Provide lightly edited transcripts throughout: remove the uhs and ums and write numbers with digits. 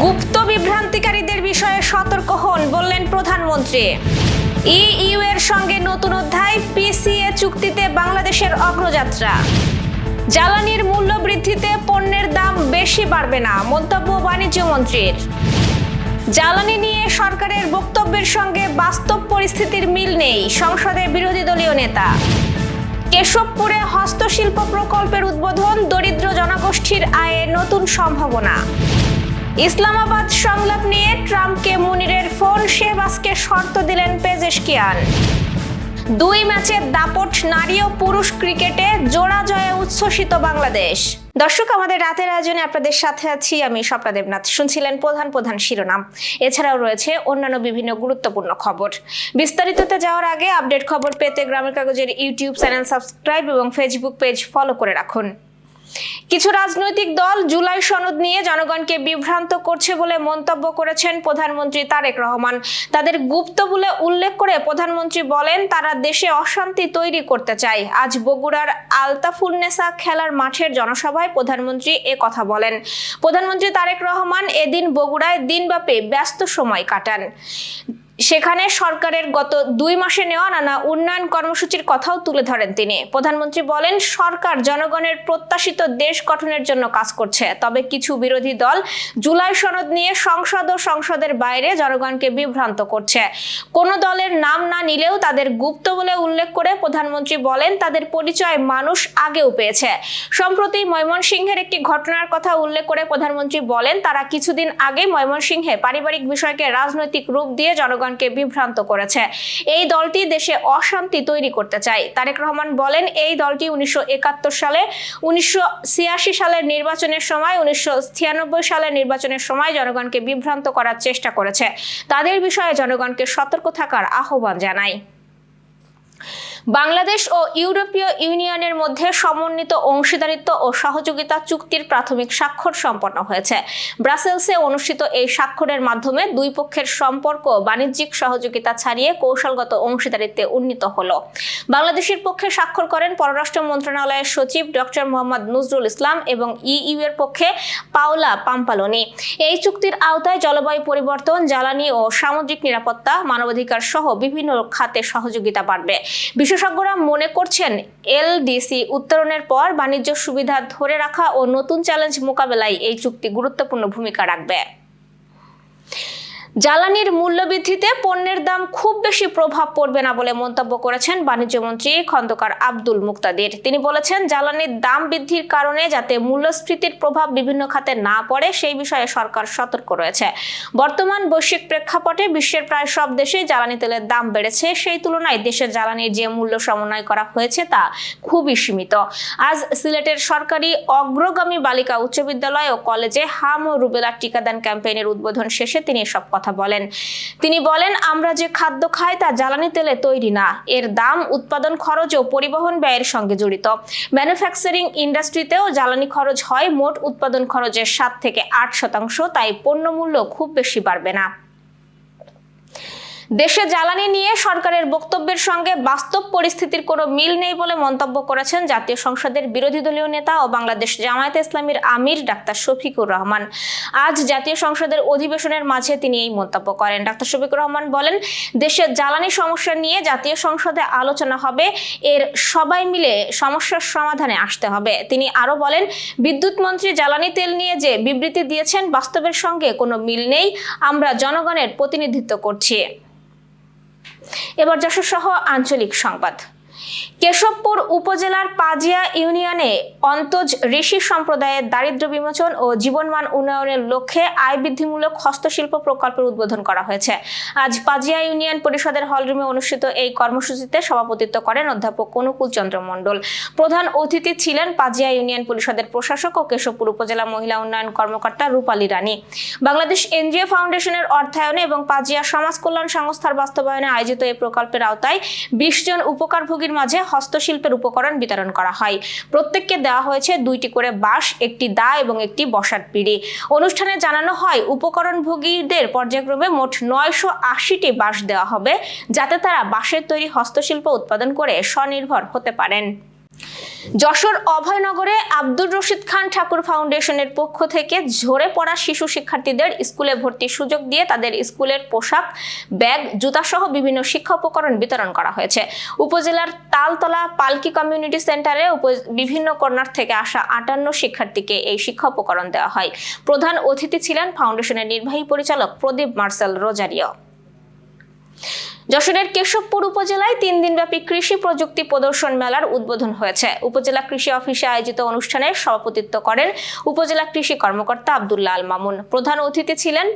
গুপ্ত বিভ্রান্তিকারীদের বিষয়ে সতর্ক হন বললেন প্রধানমন্ত্রী। ইইউ এর সঙ্গে নতুন অধ্যায়, পিসিএ চুক্তিতে বাংলাদেশের অগ্রযাত্রা। জ্বালানির মূল্য বৃদ্ধিতে পণ্যের দাম বেশি বাড়বে না, মন্তব্য বাণিজ্য মন্ত্রীর। জ্বালানি নিয়ে সরকারের বক্তব্যের সঙ্গে বাস্তব পরিস্থিতির মিল নেই, সংসদে বিরোধী দলীয় নেতা। কেশবপুরে হস্তশিল্প প্রকল্পের উদ্বোধন, দরিদ্র জনগোষ্ঠীর আয়ে নতুন সম্ভাবনা। ইসলামাবাদ সংলাপ নিয়ে ট্রাম্পকে মুনিরের ফোন, শেহবাজকে শর্ত দিলেন পেজেশকিয়ান। 2 ম্যাচের দাপট নারী ও পুরুষ ক্রিকেটে জোড়া জয়ে উচ্ছ্বসিত বাংলাদেশ। দর্শক, আমাদের রাতের আয়োজনে আপনাদের সাথে আছি আমি স্বপ্না দেবনাথ। শুনছিলেন প্রধান শিরোনাম, এছাড়াও রয়েছে অন্যান্য বিভিন্ন গুরুত্বপূর্ণ খবর। বিস্তারিততে যাওয়ার আগে আপডেট খবর পেতে গ্রামের কাগজের ইউটিউব চ্যানেল সাবস্ক্রাইব এবং ফেসবুক পেজ ফলো করে রাখুন। কিছু রাজনৈতিক দল জুলাই সনদ নিয়ে জনগণকে বিভ্রান্ত করছে বলে মন্তব্য করেছেন প্রধানমন্ত্রী তারেক রহমান। তাদের গুপ্ত বলে উল্লেখ করে প্রধানমন্ত্রী বলেন, তারা দেশে অশান্তি তৈরি করতে চায়। আজ বগুড়ার আলতাফুন্নেসা খেলার মাঠের জনসভায় প্রধানমন্ত্রী এ কথা বলেন। প্রধানমন্ত্রী তারেক রহমান এদিন বগুড়ায় দিনব্যাপী ব্যস্ত সময় কাটান। সেখানে সরকারের গত 2 মাসে নেওয়া নানা উন্নয়ন কর্মসূচির কথাও তুলে ধরেন তিনি। প্রধানমন্ত্রী বলেন, সরকার জনগণের প্রত্যাশিত দেশ গঠনের জন্য কাজ করছে। তবে কিছু বিরোধী দল জুলাই সনদ নিয়ে সংসদ ও সংসদের বাইরে জনগণকে বিভ্রান্ত করছে। কোন দলের নাম না নিলেও তাদের গুপ্ত বলে উল্লেখ করে প্রধানমন্ত্রী বলেন, তাদের পরিচয় মানুষ আগেও পেয়েছে। সম্প্রতি ময়মনসিংহের একটি ঘটনার কথা উল্লেখ করে প্রধানমন্ত্রী বলেন, তারা কিছুদিন আগে ময়মনসিংহে পারিবারিক বিষয়কে রাজনৈতিক রূপ দিয়ে জনগণকে বিভ্রান্ত করেছে। এই দলটি দেশে অশান্তি তৈরি করতে চায়। তারেক রহমান বলেন, এই দলটি 1971 সালে, 1986 সালের নির্বাচনের সময়, 1996 সালের নির্বাচনের সময় জনগণকে বিভ্রান্ত করার চেষ্টা করেছে। তাদের বিষয়ে জনগণকে সতর্ক থাকার আহ্বান জানায়। বাংলাদেশ ও ইউরোপীয় ইউনিয়নের মধ্যে সমন্বিত অংশীদারিত্ব ও সহযোগিতা চুক্তির প্রাথমিক স্বাক্ষর সম্পন্ন হয়েছে। ব্রাসেলসে অনুষ্ঠিত এই স্বাক্ষরের মাধ্যমে দুই পক্ষের সম্পর্ক বাণিজ্যিক সহযোগিতা ছাড়িয়ে কৌশলগত অংশীদারিত্বে উন্নীত হলো। বাংলাদেশের পক্ষে স্বাক্ষর করেন পররাষ্ট্র মন্ত্রণালয়ের সচিব ডক্টর মোহাম্মদ নজরুল ইসলাম এবং ইইউ এর পক্ষে পাওলা পাম্পালোনি। এই চুক্তির আওতায় জলবায়ু পরিবর্তন, জ্বালানি ও সামুদ্রিক নিরাপত্তা, মানবাধিকার সহ বিভিন্ন খাতে সহযোগিতা বাড়বে। বিশেষজ্ঞরা মনে করছেন, এলডিসি উত্তরণের পর বাণিজ্য সুবিধা ধরে রাখা ও নতুন চ্যালেঞ্জ মোকাবেলায় এই চুক্তি গুরুত্বপূর্ণ ভূমিকা রাখবে। জ্বালানির মূল্যবৃদ্ধিতে পণ্যের দাম খুব বেশি প্রভাব পড়বে না বলে মন্তব্য করেছেন বাণিজ্য মন্ত্রী খন্দকার আব্দুল মুক্তাদির। তিনি বলেছেন, জ্বালানির দাম বৃদ্ধির কারণে যাতে মূল্যস্ফীতির প্রভাব বিভিন্ন খাতে না পড়ে সেই বিষয়ে সরকার সতর্ক রয়েছে। বর্তমান বৈশ্বিক প্রেক্ষাপটে বিশ্বের প্রায় সব দেশে জ্বালানি তেলের দাম বেড়েছে। সেই তুলনায় দেশের জ্বালানির যে মূল্য সমন্বয় করা হয়েছে তা খুবই সীমিত। আজ সিলেটের সরকারি অগ্রগামী বালিকা উচ্চ বিদ্যালয় ও কলেজে হাম ও রুবেলা টিকাদান ক্যাম্পেইনের উদ্বোধন শেষে তিনি এসব কথা বলেন। তিনি বলেন, আমরা যে খাদ্য খাই তা জ্বালানি তেলে তৈরি না। এর দাম উৎপাদন খরচ ও পরিবহন ব্যয়ের সঙ্গে জড়িত। ম্যানুফ্যাকচারিং ইন্ডাস্ট্রিতেও জ্বালানি খরচ হয় মোট উৎপাদন খরচের 7 থেকে 8%, তাই পণ্য মূল্য খুব বেশি বাড়বে না। দেশে জ্বালানি নিয়ে সরকারের বক্তব্যের সঙ্গে বাস্তব পরিস্থিতির কোনো মিল নেই বলে মন্তব্য করেছেন জাতীয় সংসদের বিরোধী দলীয় নেতা ও বাংলাদেশ জামায়াতে ইসলামীর আমির ডাক্তার শফিকুর রহমান। আজ জাতীয় সংসদের অধিবেশনের মাঝে তিনি এই মন্তব্য করেন। ডাক্তার শফিকুর রহমান বলেন, দেশের জ্বালানি সমস্যা নিয়ে জাতীয় সংসদে আলোচনা হবে, এর সবাই মিলে সমস্যার সমাধানে আসতে হবে। তিনি আরো বলেন, বিদ্যুৎ মন্ত্রী জ্বালানি তেল নিয়ে যে বিবৃতি দিয়েছেন বাস্তবের সঙ্গে কোনো মিল নেই। আমরা জনগণের প্রতিনিধিত্ব করছি। এবার যশোর সহ আঞ্চলিক সংবাদ। কেশবপুর উপজেলার পাজিয়া ইউনিয়নে অন্তজ ঋষি সম্প্রদায়ের দারিদ্র্য বিমোচন ও জীবনমান উন্নয়নের লক্ষ্যে আয় বৃদ্ধিমূলক হস্তশিল্প প্রকল্পের উদ্বোধন করা হয়েছে। আজ পাজিয়া ইউনিয়ন পরিষদের হলরুমে অনুষ্ঠিত এই কর্মসূচিতে সভাপতিত্ব করেন অধ্যাপক অনুকূল চন্দ্র মণ্ডল। প্রধান অতিথি ছিলেন পাজিয়া ইউনিয়ন পরিষদের প্রশাসক ও কেশবপুর উপজেলা মহিলা উন্নয়ন কর্মকর্তা রূপালী রানী। বাংলাদেশ এনজিও ফাউন্ডেশনের অর্থায়নে এবং পাজিয়া সমাজ কল্যাণ সংস্থার বাস্তবায়নে আয়োজিত এই প্রকল্পের আওতায় 20 জন উপকারভোগীর মাঝে হস্তশিল্পের উপকরণ বিতরণ করা হয়। প্রত্যেককে দেওয়া হয়েছে 2টি করে বাঁশ, একটি দা এবং একটি বসার পিঁড়ি। অনুষ্ঠানে জানানো হয়, উপকরণভোগীদের পর্যায়ক্রমে মোট 980টি বাঁশ দেওয়া হবে, যাতে তারা বাঁশের তৈরি হস্তশিল্প উৎপাদন করে স্বনির্ভর হতে পারেন। যশোর অভয়নগরে আব্দুর রশিদ খান ঠাকুর ফাউন্ডেশনের পক্ষ থেকে ঝরে পড়া শিশু শিক্ষার্থীদের স্কুলে ভর্তির সুযোগ দিয়ে তাদের স্কুলের পোশাক, ব্যাগ, জুতা সহ বিভিন্ন শিক্ষা উপকরণ বিতরণ করা হয়েছে। উপজেলার তালতলা পালকি কমিউনিটি সেন্টারে বিভিন্ন কর্নার থেকে আসা 58 শিক্ষার্থীকে এই শিক্ষা উপকরণ দেওয়া হয়। প্রধান অতিথি ছিলেন ফাউন্ডেশনের নির্বাহী পরিচালক প্রদীপ মার্সেল রোজারিও। যশোরের কেশবপুর উপজেলায় 3 দিনব্যাপী কৃষি প্রযুক্তি প্রদর্শন মেলার উদ্বোধন হয়েছে। উপজেলা কৃষি অফিসে আয়োজিত অনুষ্ঠানে সভাপতিত্ব করেন উপজেলা কৃষি কর্মকর্তা আব্দুল্লাহ আল মামুন। প্রধান অতিথি ছিলেন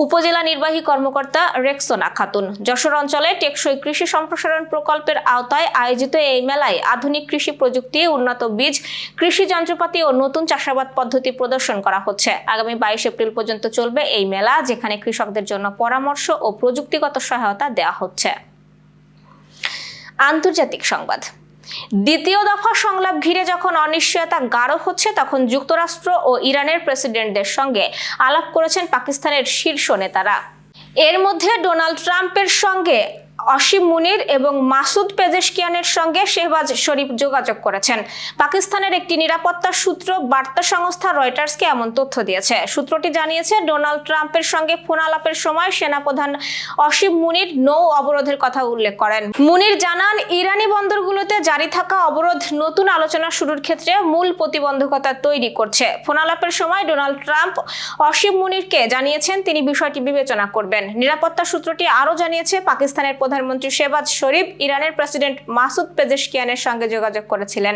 উপজেলা নির্বাহী কর্মকর্তা রেক্সোনা খাতুন। যশোর অঞ্চলে টেকসই কৃষি সম্প্রসারণ প্রকল্পের আওতায় আয়োজিত এই মেলায় আধুনিক কৃষি প্রযুক্তি, উন্নত বীজ, কৃষি যন্ত্রপাতি ও নতুন চাষাবাদ পদ্ধতি প্রদর্শন করা হচ্ছে। আগামী 22 এপ্রিল পর্যন্ত চলবে এই মেলা, যেখানে কৃষকদের জন্য পরামর্শ ও প্রযুক্তিগত সহায়তা দেওয়া হচ্ছে। আন্তর্জাতিক সংবাদ। দ্বিতীয় দফা সংলাপ ঘিরে যখন অনিশ্চয়তা গাঢ় হচ্ছে, তখন যুক্তরাষ্ট্র ও ইরানের প্রেসিডেন্টদের সঙ্গে আলাপ করেছেন পাকিস্তানের শীর্ষ নেতারা। এর মধ্যে ডোনাল্ড ট্রাম্পের সঙ্গে অসীম মুনির এবং মাসুদ পেজেশকিয়ানের সঙ্গে শেহবাজ শরীফ যোগাযোগ করেছেন। পাকিস্তানের একটি নিরাপত্তা সূত্র বার্তা সংস্থা রয়টার্সকে এমন তথ্য দিয়েছে। সূত্রটি জানিয়েছে, ডোনাল্ড ট্রাম্পের সঙ্গে ফোন আলাপের সময় সেনাপ্রধান অসীম মুনির নৌ অবরোধের কথা উল্লেখ করেন। মুনির জানান, ইরানি বন্দরগুলোতে জারি থাকা অবরোধ নতুন আলোচনা শুরুর ক্ষেত্রে মূল প্রতিবন্ধকতা তৈরি করছে। ফোন আলাপের সময় ডোনাল্ড ট্রাম্প অসীম মুনিরকে জানিয়েছেন তিনি বিষয়টি বিবেচনা করবেন। নিরাপত্তা সূত্রটি আরও জানিয়েছে, পাকিস্তানের প্রধানমন্ত্রী শেহবাজ শরীফ ইরানের প্রেসিডেন্ট মাসুদ পেজেশকিয়ানের সঙ্গে যোগাযোগ করেছিলেন।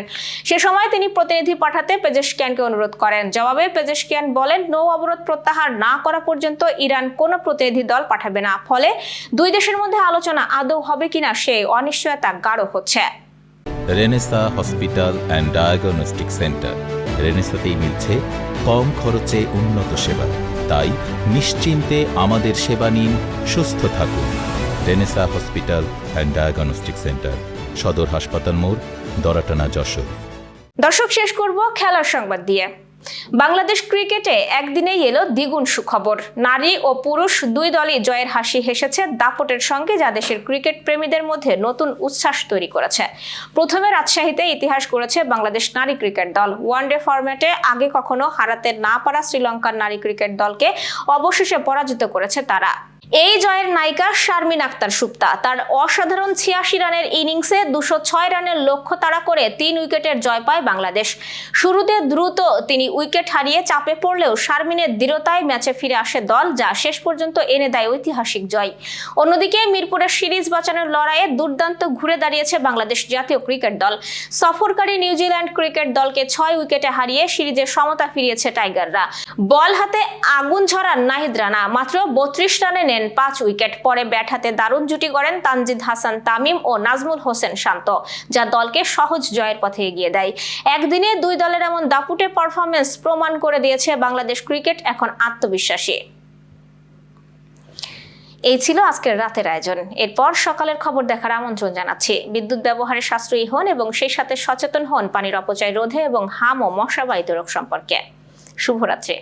সে সময় তিনি প্রতিনিধি পাঠাতে পেজেশকিয়ানকে অনুরোধ করেন। জবাবে পেজেশকিয়ান বলেন, নৌ অবরোধ প্রত্যাহার না করা পর্যন্ত ইরান কোনো প্রতিনিধি দল পাঠাবে না। ফলে দুই দেশের মধ্যে আলোচনা আদৌ হবে কিনা সেই অনিশ্চয়তা গাঢ় হচ্ছে। Renaissance hospital and diagnostic centre. রেনেসাতেই মিলছে কম খরচে উন্নত সেবা। তাই নিশ্চিন্তে আমাদের সেবা নিন, সুস্থ থাকুন। Renaissance hospital and diagnostic centre, সদর হাসপাতাল মোড়, দরাটানা, যশোর। দর্শক, শেষ করব খেলার সংবাদ দিয়ে। বাংলাদেশ ক্রিকেটে একদিনেই এলো দ্বিগুণ সুখবর। নারী ও পুরুষ দুই দলই জয়ের হাসি হেসেছে দাপটের সঙ্গে, যা দেশের ক্রিকেট প্রেমীদের মধ্যে নতুন উচ্ছ্বাস তৈরি করেছে। প্রথমে রাজশাহীতে ইতিহাস করেছে বাংলাদেশ নারী ক্রিকেট দল। ওয়ানডে ফরম্যাটে আগে কখনো হারাতে না পারা শ্রীলঙ্কার নারী ক্রিকেট দলকে অবশেষে পরাজিত করেছে তারা। এই জয়ের নায়িকা শারমিন আক্তার সুপ্তা তার অসাধারণ 86 রানের ইনিংসে 206 রানের লক্ষ্য তাড়া করে 3 উইকেটের জয় পায় বাংলাদেশ। শুরুতে দ্রুত তিনি উইকেট হারিয়ে চাপে পড়লেও শারমিনের দৃঢ়তায় ম্যাচে ফিরে আসে দল, যা শেষ পর্যন্ত এনে দেয় ঐতিহাসিক জয়। অন্যদিকে মিরপুরের সিরিজ বাঁচানোর লড়াইয়ে দুর্দান্ত ঘুরে দাঁড়িয়েছে বাংলাদেশ জাতীয় ক্রিকেট দল। সফরকারী নিউজিল্যান্ড ক্রিকেট দলকে 6 উইকেটে হারিয়ে সিরিজে সমতা ফিরিয়েছে টাইগাররা। বল হাতে আগুন ঝরান নাহিদ রানা মাত্র 32 রানে 5 উইকেট। পরে ব্যাট হাতে দারুণ জুটি গড়েন তানজিদ হাসান তামিম ও নাজমুল হোসেন শান্ত, যা দলকে সহজ জয়ের পথে এগিয়ে দেয়। একদিনে দুই দলের এমন দাপুটে পারফরমেন্স প্রমাণ করে দিয়েছে বাংলাদেশ ক্রিকেট এখন আত্মবিশ্বাসী। এই ছিল আজকের রাতের আয়োজন। এরপর সকালের খবর দেখার আমন্ত্রণ জানাচ্ছি। বিদ্যুৎ ব্যবহারে সাশ্রয়ী হন এবং সেই সাথে সচেতন হন পানির অপচয় রোধে এবং হাম ও মশাবাহিত রোগ সম্পর্কে। শুভরাত্রি।